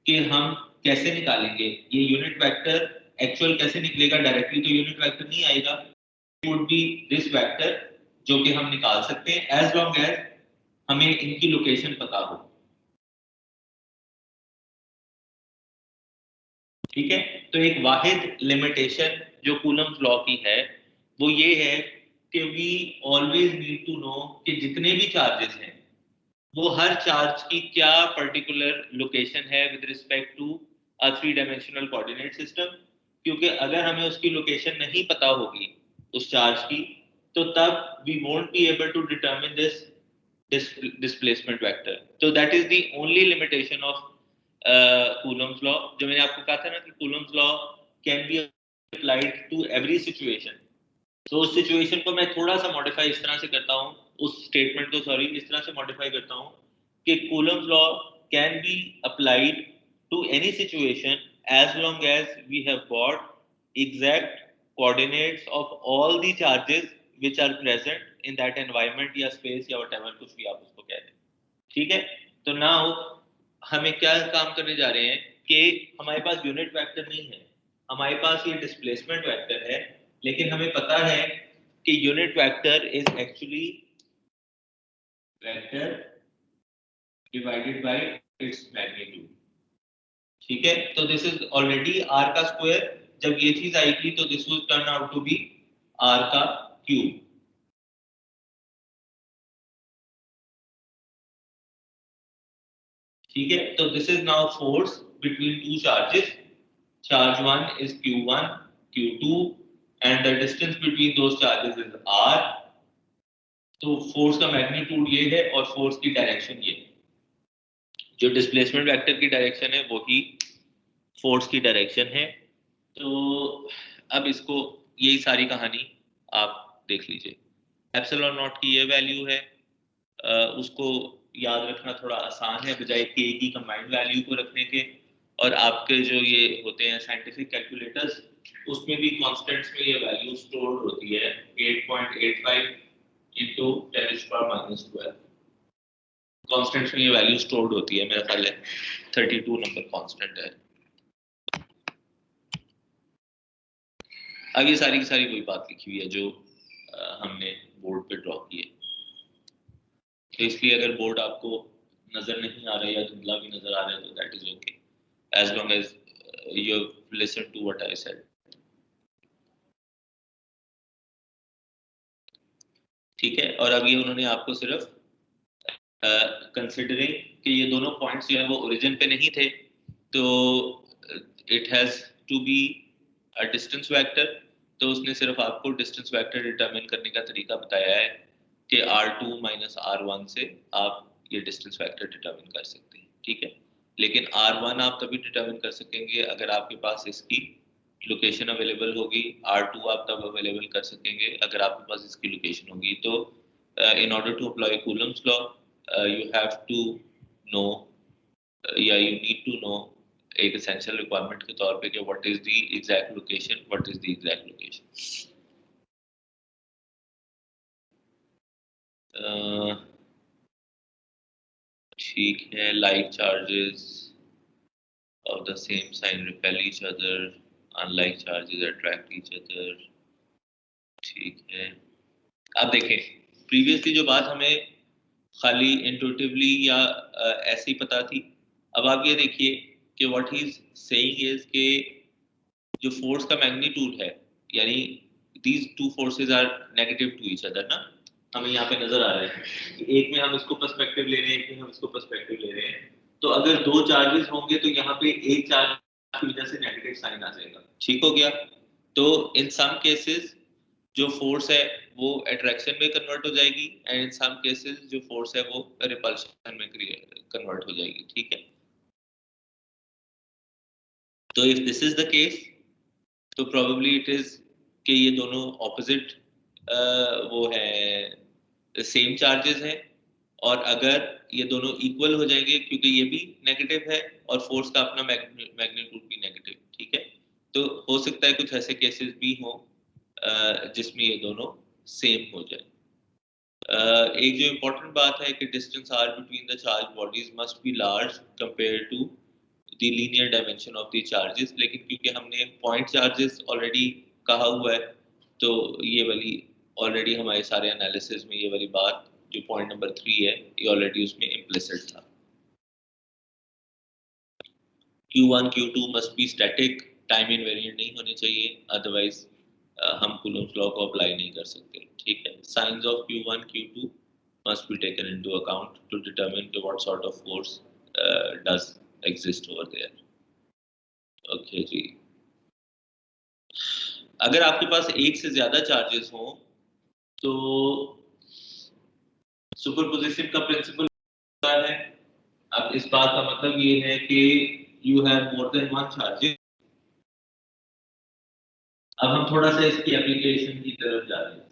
कि हम कैसे निकालेंगे ये यूनिट वेक्टर, एक्चुअल कैसे निकलेगा, डायरेक्टली तो यूनिट वेक्टर नहीं आएगा, वुड बी दिस वेक्टर जो कि हम निकाल सकते हैं एज लॉन्ग एज हमें इनकी लोकेशन पता हो, ठीक है। तो एक वाहिद लिमिटेशन जो कूलम्स लॉ की है वो ये है कि we always need to know कि जितने भी चार्जेस हैं वो हर चार्ज की क्या पर्टिकुलर लोकेशन है with respect to a 3 dimensional coordinate system, क्योंकि अगर हमें उसकी लोकेशन नहीं पता होगी उस चार्ज की तो तब we won't be able to determine this displacement vector. So that is the only limitation of Coulomb's law. जो मैंने आपको कहा था ना कि Coulomb's law can be applied to every situation. तो उस सिचुएशन को मैं थोड़ा सा मॉडिफाई इस तरह से करता हूँ, उस स्टेटमेंट को सॉरी इस तरह से मॉडिफाई करता हूँ कि Coulomb's law can be applied to any situation as long as we have got exact coordinates of all the charges which are present in that environment या space या whatever कुछ भी आप उसको कह दें, ठीक है। तो नाउ हमें क्या काम करने जा रहे हैं कि हमारे पास यूनिट वेक्टर नहीं है, हमारे पास ये डिस्प्लेसमेंट वेक्टर है, लेकिन हमें पता है कि unit vector is actually vector divided by its magnitude, ठीक है। तो दिस इज ऑलरेडी आर का स्क्वायर, जब ये चीज आएगी तो this will turn out to be r का क्यूब, ठीक है। तो this is now force between two charges, charge 1 is q1 q2 and the distance between those charges is r। तो फोर्स का मैग्नीट्यूड ये है और फोर्स की डायरेक्शन ये, जो डिस्प्लेसमेंट वेक्टर की डायरेक्शन है वही फोर्स की डायरेक्शन है। तो अब इसको यही सारी कहानी आप देख लीजिए। एप्सिलॉन नॉट की ये वैल्यू है, उसको याद रखना थोड़ा आसान है बजाय के की कंबाइंड वैल्यू को रखने के। और आपके जो ये होते हैं साइंटिफिक कैलकुलेटर्स उसमें भी कांस्टेंट्स में ये वैल्यू स्टोर्ड होती है 8.85 into 10⁻⁻12 कांस्टेंट्स में ये वैल्यू स्टोर्ड होती है, मेरा ख्याल है 32 नंबर कांस्टेंट है। अब ये सारी की सारी वही बात लिखी हुई है जो हमने बोर्ड पे ड्रॉ की है। तो इसलिए अगर बोर्ड आपको नजर नहीं आ रहा है या धुंधला भी नजर आ रहा है तो that is okay as long as you listen to what I said, ठीक है। और अब ये उन्होंने आपको सिर्फ कंसिडरिंग कि ये दोनों पॉइंट्स जो है वो ओरिजिन पे नहीं थे तो it has to be a distance vector, तो उसने सिर्फ आपको डिस्टेंस वेक्टर डिटरमिन करने का तरीका बताया है कि r2 माइनस r1 से आप ये डिस्टेंस वेक्टर डिटरमिन कर सकते हैं, ठीक है। लेकिन r1 आप तभी डिटरमिन कर सकेंगे अगर आपके पास इसकी लोकेशन अवेलेबल होगी, r2 आप तब अवेलेबल कर सकेंगे अगर आपके पास इसकी लोकेशन होगी। तो in order to apply Coulomb's law you have to know या you need to know एक essential requirement के तौर पे कि what is the exact location, what is the exact location। ठीक है, like charges of the same sign repel each other, unlike charges attract each other, ठीक है। अब देखें प्रीवियसली जो बात हमें खाली इंट्यूटिवली या ऐसे ही पता थी, अब आप ये देखिए कि what he is saying is कि जो फोर्स का मैग्नीट्यूड है यानी these two forces are negative to each other ना, हमें यहाँ पे नजर आ रहा है कि एक में हम इसको पर्सपेक्टिव ले रहे हैं, एक में हम इसको पर्सपेक्टिव ले रहे हैं। तो अगर दो चार्जेस होंगे तो यहाँ पे एक चार्ज की वजह से नेगेटिव साइन आ जाएगा, ठीक हो गया। तो इन सम केसेस जो फोर्स है वो अट्रैक्शन में कन्वर्ट हो जाएगी एंड इन सम केसेस जो फोर्स है वो रिपल्शन में कन्वर्ट हो जाएगी, ठीक है। तो if this is the case तो प्रोबेबली इट इज कि ये दोनों ऑपोजिट वो है सेम चार्जेस है, और अगर ये दोनों इक्वल हो जाएंगे क्योंकि ये भी नेगेटिव है और फोर्स का अपना मैग्नीट्यूड भी नेगेटिव, ठीक है, तो हो सकता है कुछ ऐसे केसेस भी हों जिसमें ये दोनों सेम हो जाए। एक जो इम्पोर्टेंट बात है कि distance r between the charge bodies must be large compare to the linear dimension of the charges, लेकिन क्योंकि हमने पॉइंट चार्जेस ऑलरेडी कहा हुआ है तो ये वाली ऑलरेडी हमारे सारे एनालिसिस में ये वाली बात जो पॉइंट नंबर 3 है ये ऑलरेडी उसमें इम्प्लिसिट था। Q1 Q2 must be static, time invariant नहीं होने चाहिए, अदरवाइज हम कूलम्ब्स लॉ को अप्लाई नहीं कर सकते, ठीक है। Science of Q1 Q2 must be taken into account to determine what sort of force does exist over there. Okay जी, अगर आपके पास एक से ज्यादा चार्जेस हों तो सुपरपोजिशन का प्रिंसिपल है। अब इस बात का मतलब ये है कि you have more than one charges. अब हम थोड़ा सा इसकी एप्लीकेशन की तरफ जा रहे हैं।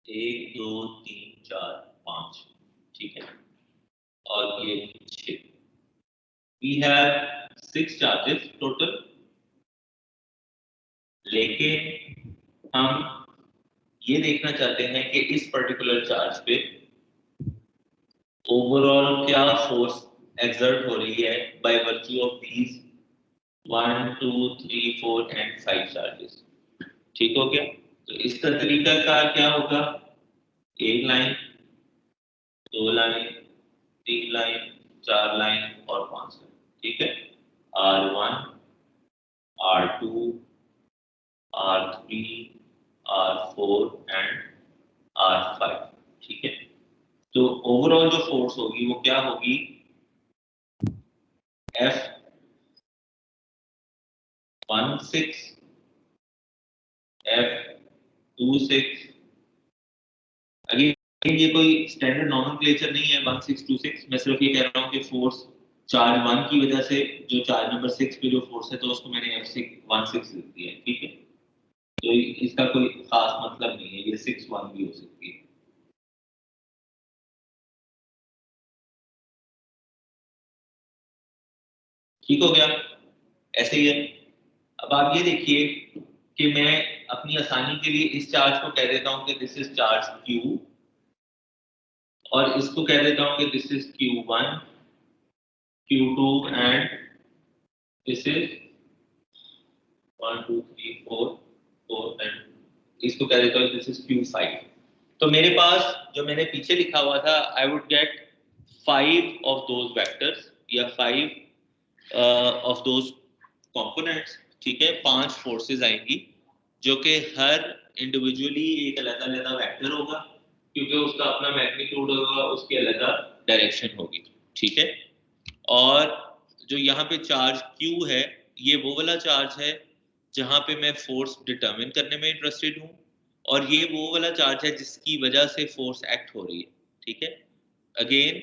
एक दो तीन चार पांच, ठीक है, और ये 6। We have 6 charges total, लेकिन हम ये देखना चाहते हैं कि इस पर्टिकुलर चार्ज पे ओवरऑल क्या फोर्स एक्सर्ट हो रही है by virtue of these 1 2 3 4 and 5 charges. ठीक हो गया? तो इसका तरीका कार क्या होगा? एक लाइन, दो लाइन, तीन लाइन, चार लाइन और 5 लाइन, ठीक है। R1, R2, R3, R4 and R5, ठीक है। तो ओवरऑल जो फोर्स होगी वो क्या होगी? F16, F26। अगेन ये कोई स्टैंडर्ड नॉमेनक्लेचर नहीं है 1626, मैं सिर्फ ये कह रहा हूँ कि फोर्स चार्ज 1 की वजह से जो चार्ज नंबर 6 पे जो फोर्स है तो उसको मैंने F16 लिख दिया है, ठीक है। तो इसका कोई खास मतलब नहीं है, ये 6-1 भी हो सकती है। ठीक हो गया? ऐसे ही है। अब आप ये देखिए कि मैं अपनी आसानी के लिए इस चार्ज को कह देता हूं कि दिस इज चार्ज Q, और इसको कह देता हूं कि this is Q1, Q2 and this is 1 2 3 4 and इसको कह देता हूं दिस इज Q5। तो मेरे पास जो मैंने पीछे लिखा हुआ था, I would get 5 of those vectors या 5 ऑफ दोज कंपोनेंट्स, ठीक है। 5 फोर्सेस आएंगी जो कि हर इंडिविजुअली एक अलग-अलग वेक्टर होगा, क्योंकि उसका अपना मैग्नीट्यूड होगा, उसकी अलग डायरेक्शन होगी, ठीक है। और जो यहाँ पे चार्ज Q है, ये वो वाला चार्ज है जहाँ पे मैं फोर्स डिटरमिन करने में इंटरेस्टेड हूँ, और ये वो वाला चार्ज है जिसकी वजह से फोर्स एक्ट हो रही है, ठीक है। अगेन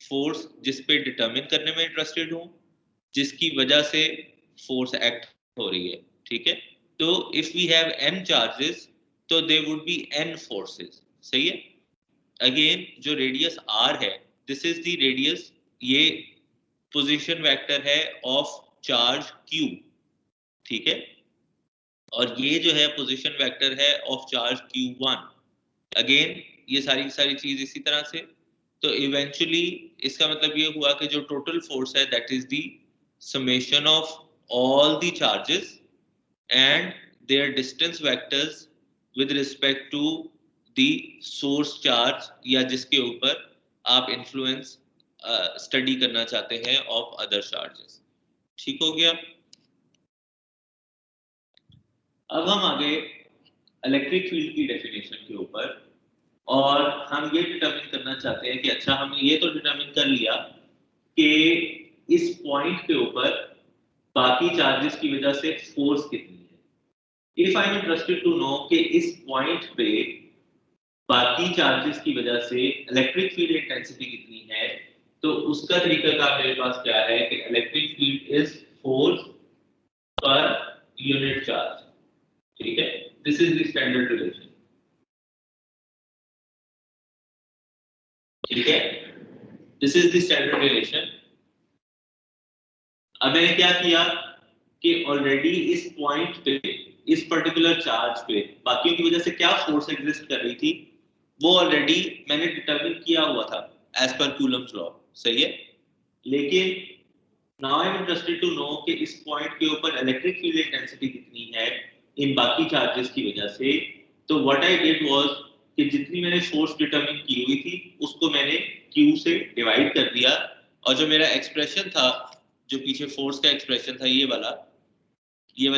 फोर्स जिस पे डिटरमिन करने में इंटरेस्टेड हूँ, जिसकी वजह से फोर्स एक्ट हो रही है, ठीक है। तो if we have n charges तो there would be n forces, सही है। अगेन जो रेडियस r है, दिस इज द रेडियस, ये पोजीशन वेक्टर है ऑफ चार्ज q, ठीक है। और ये जो है पोजीशन वेक्टर है ऑफ चार्ज q1। अगेन ये सारी चीज इसी तरह से। तो इवेंचुअली इसका मतलब ये हुआ कि जो टोटल फोर्स है that is the summation of all the charges and their distance vectors with respect to the source charge या जिसके ऊपर आप influence study करना चाहते हैं of other charges। ठीक हो गया? अब हम आगे इलेक्ट्रिक फील्ड की डेफिनेशन के ऊपर और हम ये डिटरमिन करना चाहते हैं कि अच्छा हमने ये तो डिटरमिन कर लिया कि इस पॉइंट के ऊपर बाकी चार्जेस की वजह से फोर्स कितनी है। If I am interested to know कि इस पॉइंट पे बाकी चार्जेस की वजह से इलेक्ट्रिक फील्ड इंटेंसिटी कितनी है, तो उसका तरीकाकार मेरे पास क्या है कि electric field is force per unit charge. ठीक है, this is the standard relation. ठीक है, this is the standard relation. अब मैंने क्या किया कि ऑलरेडी इस पॉइंट पे, इस पर्टिकुलर चार्ज पे बाकियों की वजह से क्या फोर्स एग्जिस्ट कर रही थी, वो ऑलरेडी मैंने डिटरमिन किया हुआ था एज पर कूलम्स लॉ। सही है, लेकिन now I am interested to know कि इस पॉइंट के ऊपर इलेक्ट्रिक फील्ड इंटेंसिटी कितनी है इन बाकी चार्जेस की वजह से। तो व्हाट आई डिड वाज कि जितनी मैंने फोर्स डिटरमिन की हुई थी उसको मैंने Q से डिवाइड कर दिया, और जो मेरा एक्सप्रेशन था, जो पीछे फोर्स का एक्सप्रेशन था, ये वाला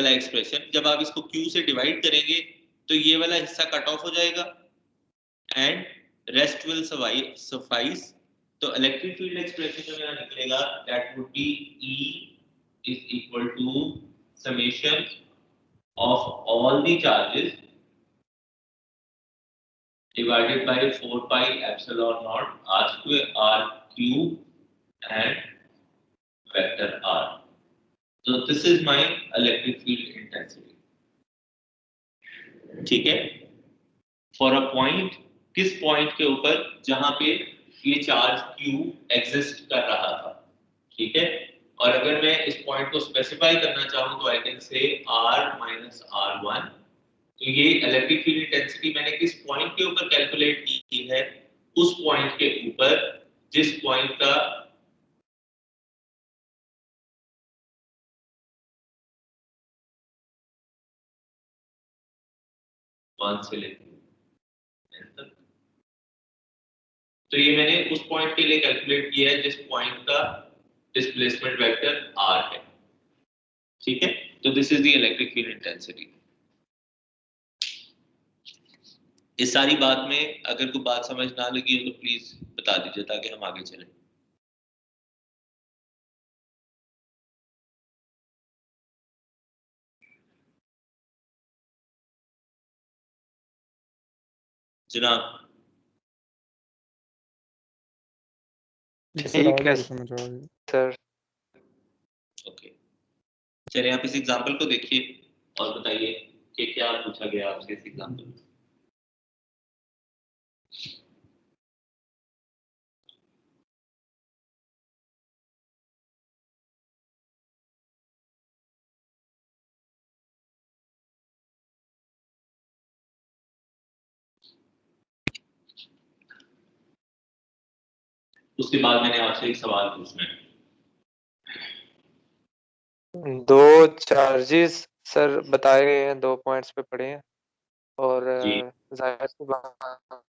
एक्सप्रेशन, जब आप इसको Q से डिवाइड करेंगे तो ये वाला हिस्सा कट ऑफ हो जाएगा एंड रेस्ट विल सफाइस। तो इलेक्ट्रिक फील्ड एक्सप्रेशन जो मेरा निकलेगा that would be E is equal to summation of all the charges divided by 4 pi epsilon naught r square r cube and vector r. So this is my electric field intensity. ठीक है, for a point, किस point के ऊपर जहां पे ये charge Q exist कर रहा था। ठीक है, और अगर मैं इस पॉइंट को स्पेसिफाई करना चाहूं तो I can say R minus R1। तो ये इलेक्ट्रिक फील्ड इंटेंसिटी मैंने किस पॉइंट के ऊपर कैलकुलेट की है, उस पॉइंट के ऊपर जिस पॉइंट का वन से लेकर तक। तो ये मैंने उस पॉइंट के लिए कैलकुलेट किया है जिस पॉइंट का डिस्प्लेसमेंट वेक्टर R है। ठीक है, तो this is the electric field intensity. इस सारी बात में अगर कोई बात समझ ना लगी हो तो प्लीज बता दीजिए ताकि हम आगे चलें। जनाब सर आ ठीक गया है तो समझ आ गया। सर। ओके, चलिए आप इस एग्जांपल को देखिए और बताइए कि क्या पूछा गया आपसे इस एग्जांपल में। उसके बाद मैंने आपसे एक सवाल पूछना है। दो चार्जेस सर बताए गए हैं, 2 पॉइंट्स पे पड़े हैं और जी जाहिर सी बात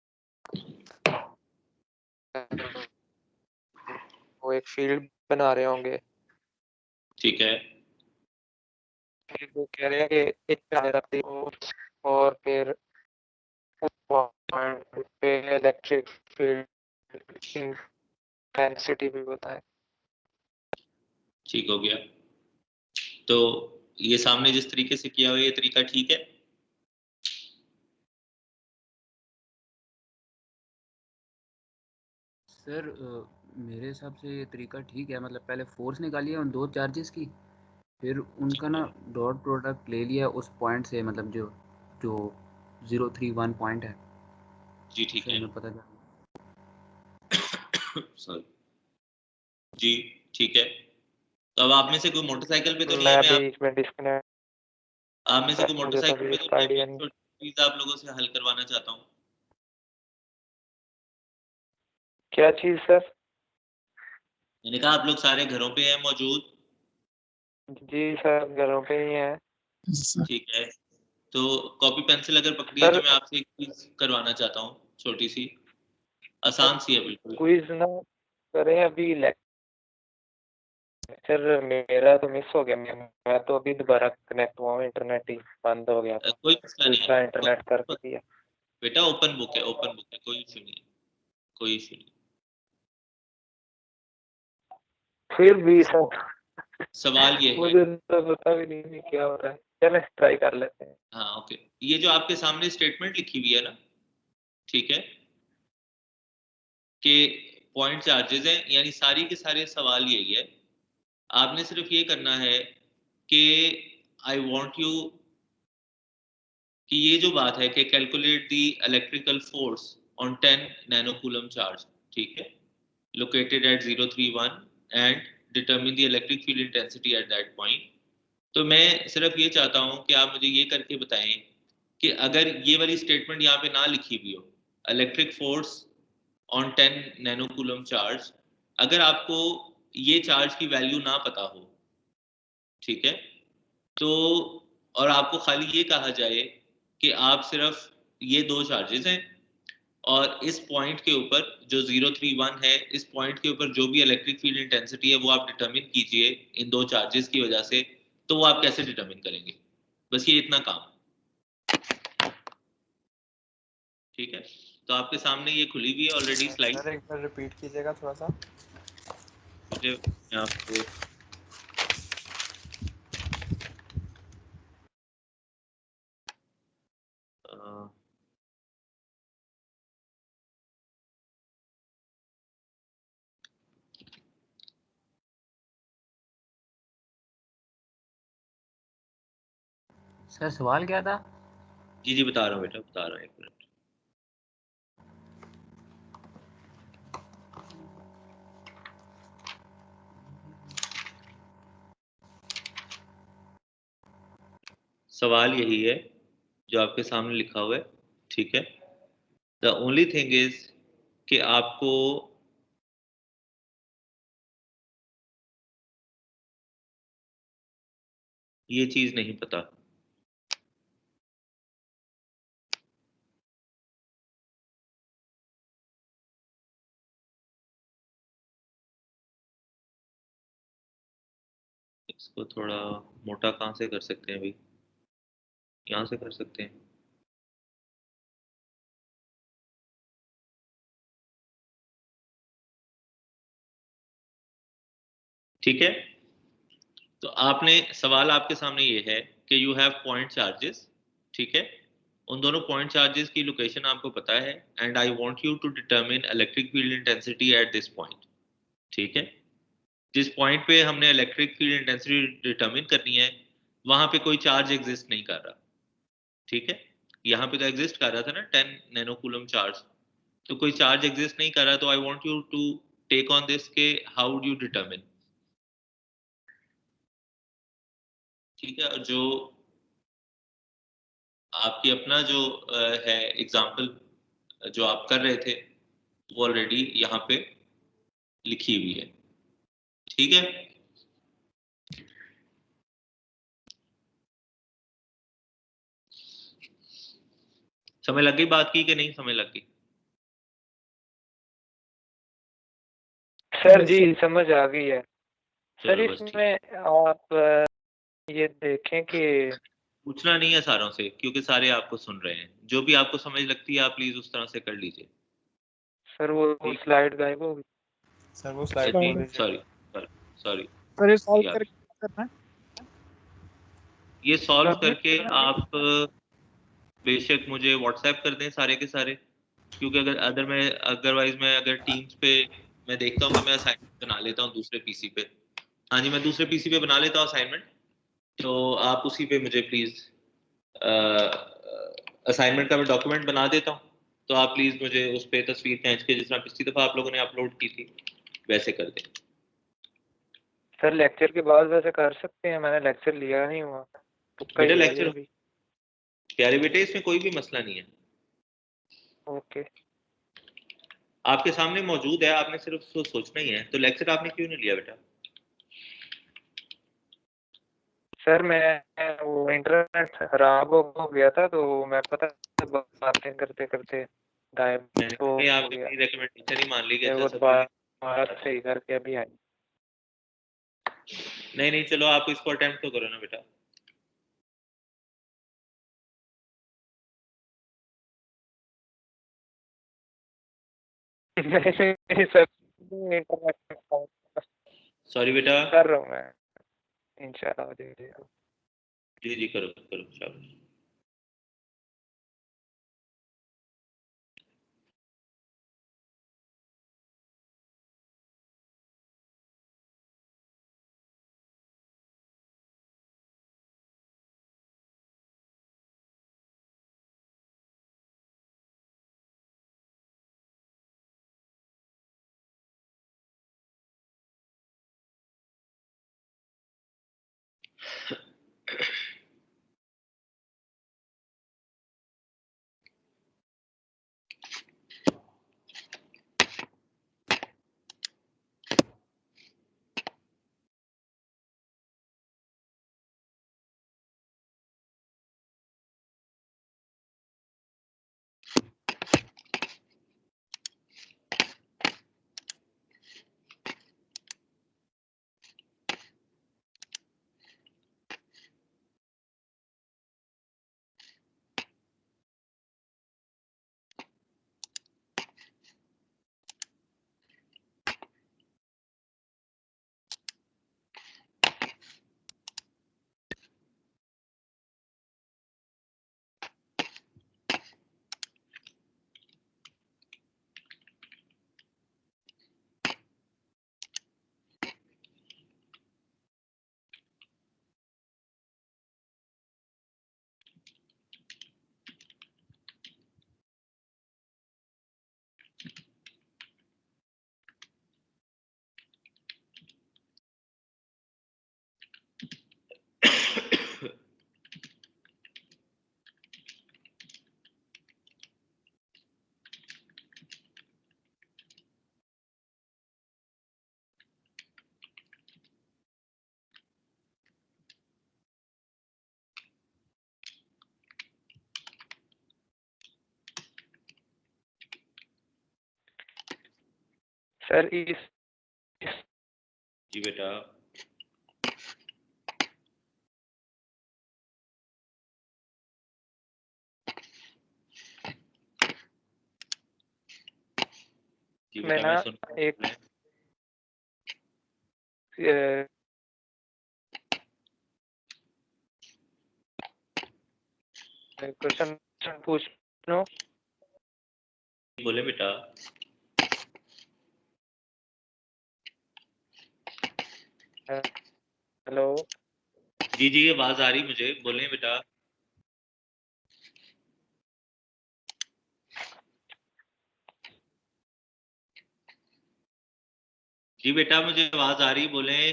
वो एक फील्ड बना रहे होंगे। ठीक है, वो कह रहे हैं कि एक चार्ज रखते हो और फिर उस पॉइंट पे इलेक्ट्रिक फील्ड इंटेंसिटी भी बताएं। ठीक हो गया। तो ये सामने जिस तरीके से किया हुआ ये तरीका ठीक है। सर मेरे हिसाब से ये तरीका ठीक है। मतलब पहले फोर्स निकाली है उन दो चार्जेस की, फिर उनका ना डॉट प्रोडक्ट ले लिया उस पॉइंट से, मतलब जो जो 031 पॉइंट है जी ठीक उससे है, हमें पता चला। सॉरी जी ठीक है। तो अब आप में से कोई मोटरसाइकिल पे तो नहीं मैं है, अभी इसमें डिस्कनेक्ट, आप में से कोई मुझे तो मोटरसाइकिल अभी पे तो इसका नहीं है, आइडिया मैं नहीं। छोटी चीज आप लोगों से हल करवाना चाहता हूँ। क्या चीज सर? मैंने कहा आप लोग सारे घरों पे हैं मौजूद। जी सर घरों पे ही है ठीक है, तो कॉपी पेंसिल अगर पकड़ी है सर। तो मैं आपसे एक चीज करवाना चाहता हूँ, छोटी सी, आसान सी है बिल्कुल। क्विज ना करें अभी। लेक्चर मेरा तो मिस हो गया। मैं तो अभी दोबारा कनेक्ट हुआ हूँ, इंटरनेट ही बंद हो गया था। कोई मसला नहीं है, दूसरा इंटरनेट कर दिया। बेटा ओपन बुक है, ओपन बुक है, कोई इशू नहीं है, कोई इशू नहीं। फिर भी सर सवाल ये है, मुझे तो पता भी नहीं क्या हो रहा है, चले ट्राई कर लेते हैं। हाँ ओके, ये जो आपके सामने स्टेटमेंट लिखी हुई है ना, ठीक है, कि पॉइंट चार्जेस हैं, यानी सारी के सारे सवाल यही है। आपने सिर्फ ये करना है कि आई वांट यू, कि ये जो बात है कि calculate the electrical force on 10 nanocoulomb charge, ठीक है, located at 031 and determine the electric field intensity at that point. तो मैं सिर्फ ये चाहता हूं कि आप मुझे ये करके बताएं कि अगर ये वाली स्टेटमेंट यहाँ पे ना लिखी हुई हो, electric force on 10 nanocoulomb charge, अगर आपको ये चार्ज की वैल्यू ना पता हो, ठीक है, तो और आपको खाली ये कहा जाए कि आप सिर्फ ये दो चार्जेस हैं और इस पॉइंट के ऊपर जो 031 है, इस पॉइंट के ऊपर जो भी इलेक्ट्रिक फील्ड इंटेंसिटी है वो आप डिटरमिन कीजिए इन दो चार्जेस की वजह से, तो वो आप कैसे डिटरमिन करेंगे, बस ये इतना काम, ठीक है। तो आपके सामने ये खुली हुई है ऑलरेडी स्लाइड। सर एक बार रिपीट कीजिएगा थोड़ा सा। मुझे आपको सर सवाल क्या था? जी जी बता रहा हूँ बेटा, बता रहा हूँ, एक मिनट। सवाल यही है जो आपके सामने लिखा हुआ है, ठीक है। द ओनली थिंग इज कि आपको ये चीज नहीं पता, इसको थोड़ा मोटा कहाँ से कर सकते हैं भाई, यहाँ से कर सकते हैं। ठीक है, तो आपने सवाल आपके सामने ये है कि यू हैव पॉइंट चार्जेस, ठीक है, उन दोनों पॉइंट चार्जेस की लोकेशन आपको पता है, and I want you to determine electric field intensity at this point, ठीक है। जिस पॉइंट पे हमने इलेक्ट्रिक फील्ड इंटेंसिटी डिटरमिन करनी है वहां पे कोई चार्ज एग्जिस्ट नहीं कर रहा, ठीक है। यहाँ पे तो एग्जिस्ट कर रहा था ना 10 नैनोकूलम चार्ज, तो कोई चार्ज एग्जिस्ट नहीं कर रहा, तो I want you to take on this के हाउ डू यू डिटरमिन, ठीक है। और जो आपकी अपना जो है एग्जांपल जो आप कर रहे थे वो ऑलरेडी यहाँ पे लिखी हुई है, ठीक है। समझ लग गई बात की कि नहीं समझ लग गई? सर जी समझ आ गई है। सर चलो बस ठीक, इसमें आप ये देखें कि पूछना नहीं है सारों से क्योंकि सारे आपको सुन रहे हैं, जो भी आपको समझ लगती है आप प्लीज उस तरह से कर लीजिए। सर वो स्लाइड गायब हो गई। सर वो स्लाइड खोल सॉरी दीजिएगा। सॉरी सॉरी सर ये सॉल्व यार, करके क्या करना है? ये सॉल्व सबमिट करके करना है? आप बेशक मुझे व्हाट्सएप कर दें सारे के सारे, क्योंकि अदरवाइज मैं अगर टीम्स पे मैं देखता हूँ कि मैं असाइनमेंट बना लेता हूँ दूसरे पीसी पे, हाँ जी मैं दूसरे पीसी पे बना लेता हूँ असाइनमेंट, तो आप उसी पे मुझे प्लीज असाइनमेंट का मैं डॉक्यूमेंट बना देता हूँ, तो आप प्लीज मुझे उस पर तस्वीर खींच के जिस तरह पिछली दफा आप लोगों ने अपलोड की थी वैसे कर दें। सर लेक्चर के बाद वैसे कर सकते हैं, मैंने लेक्चर लिया नहीं हुआ तुक्का बेटा ही है लेक्चर ये भी। प्यारे बेटे इसमें कोई भी मसला नहीं है, ओके आपके सामने मौजूद है, आपने सिर्फ उसको सोचना ही है। तो लेक्चर आपने क्यों नहीं लिया बेटा? सर मैं वो इंटरनेट खराब हो गया था तो मैं पता बातें करते करते गायब मैंने हो कहा आपने गया, मेरी रिकमेंडेशन ही मान ली कि फिर अच्छा वो सब जल्दी। बात सही करके अभी आई। नहीं नहीं चलो आप इसको अटेम्प्ट तो करो ना बेटा। नहीं सर, इंटरनेट सॉरी बेटा। कर रहा हूँ मैं इंशाल्लाह हो जाएगा। जी जी करो करो शाबाश। सर इस जी बेटा। जी मैं बेटा ना मैं सुन रहा हूँ। एक क्वेश्चन पूछ लो। बोले बेटा। हेलो जी जी आवाज आ रही मुझे, बोले बेटा। जी बेटा मुझे आवाज आ रही, बोले।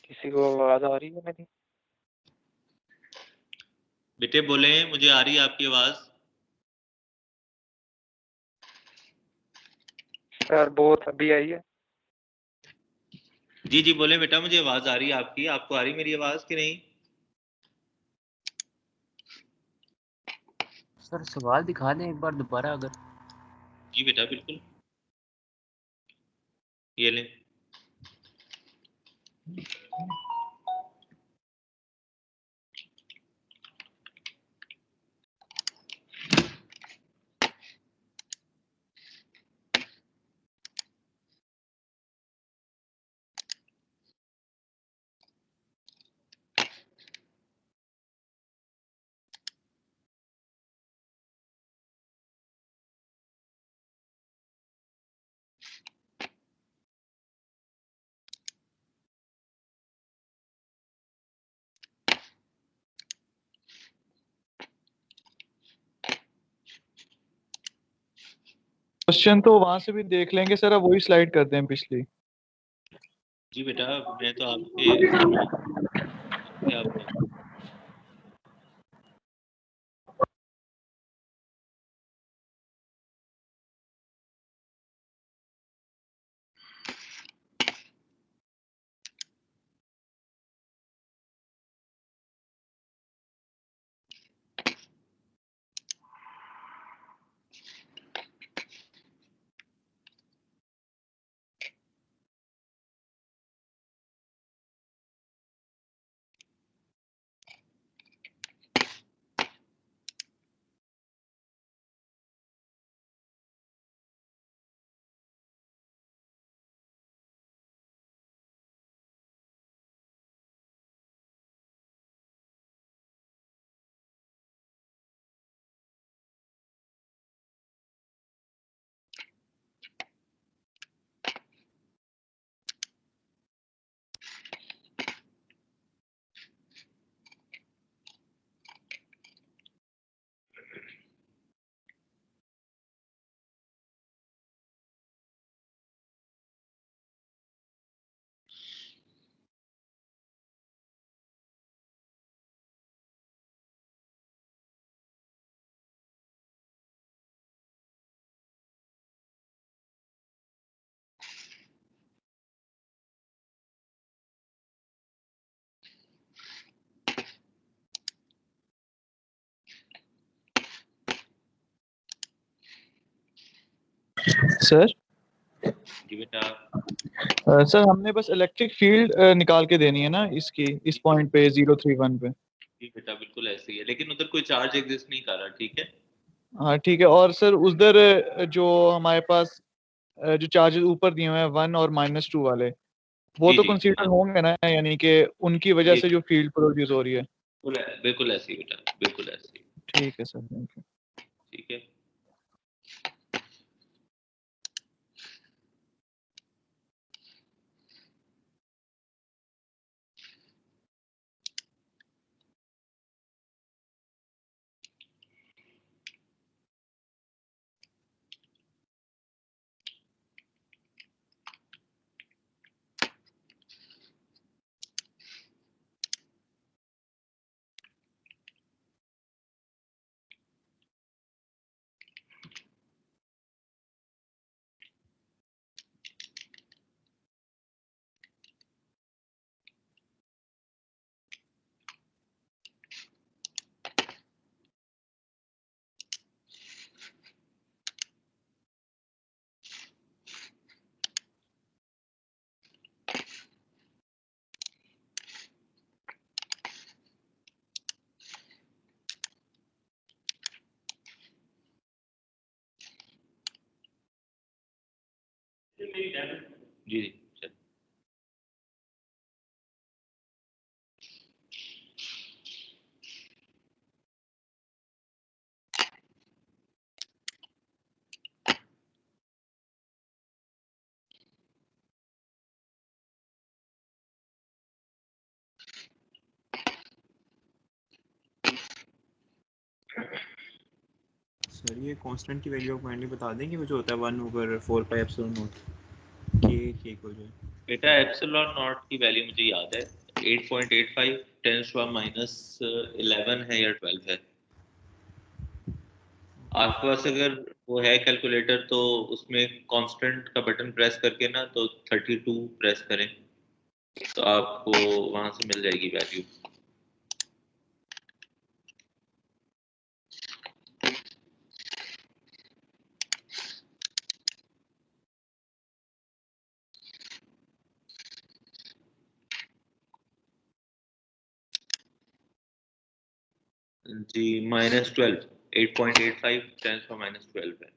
किसी को आवाज आ रही है मेरी? बेटे बोले मुझे आ रही है आपकी आवाज। सर बहुत अभी आई है। जी जी बोले बेटा मुझे आवाज आ रही है आपकी, आपको आ रही मेरी आवाज कि नहीं? सर सवाल दिखा दें एक बार दोबारा अगर। जी बेटा बिल्कुल, ये लें। क्वेश्चन तो वहां से भी देख लेंगे सर, अब वही स्लाइड कर दें पिछली। जी बेटा मैं तो आपके सामने आपने सर जी बेटा। सर हमने बस इलेक्ट्रिक फील्ड निकाल के देनी है ना इसकी, इस पॉइंट पे 031 पे। जी बेटा बिल्कुल ऐसे ही है, लेकिन उधर कोई चार्ज एग्जिस्ट नहीं कर रहा, ठीक है। हाँ ठीक है। और सर उधर जो हमारे पास जो चार्जेस ऊपर दिए हुए हैं 1 और -2 वाले, वो जी तो जी कंसीडर हाँ होंगे ना, यानी कि उनकी वजह जी से जो फील्ड प्रोड्यूस हो रही है। बिल्कुल ऐसे ही बेटा, बिल्कुल ऐसे ही। ठीक है सर, थैंक यू। ठीक है। जी जी चल। सर ये कांस्टेंट की वैल्यू आप काइंडली बता देंगे, वो जो होता है 1/4π/0 के इक्वल जो है। बेटा एप्सिलॉन नॉट की वैल्यू मुझे याद है 8.85 10⁻11 है या 12 है। आपके पास अगर वो है कैलकुलेटर तो उसमें कांस्टेंट का बटन प्रेस करके ना तो 32 प्रेस करें तो आपको वहां से मिल जाएगी वैल्यू। जी -12 8.85 10⁻12 है।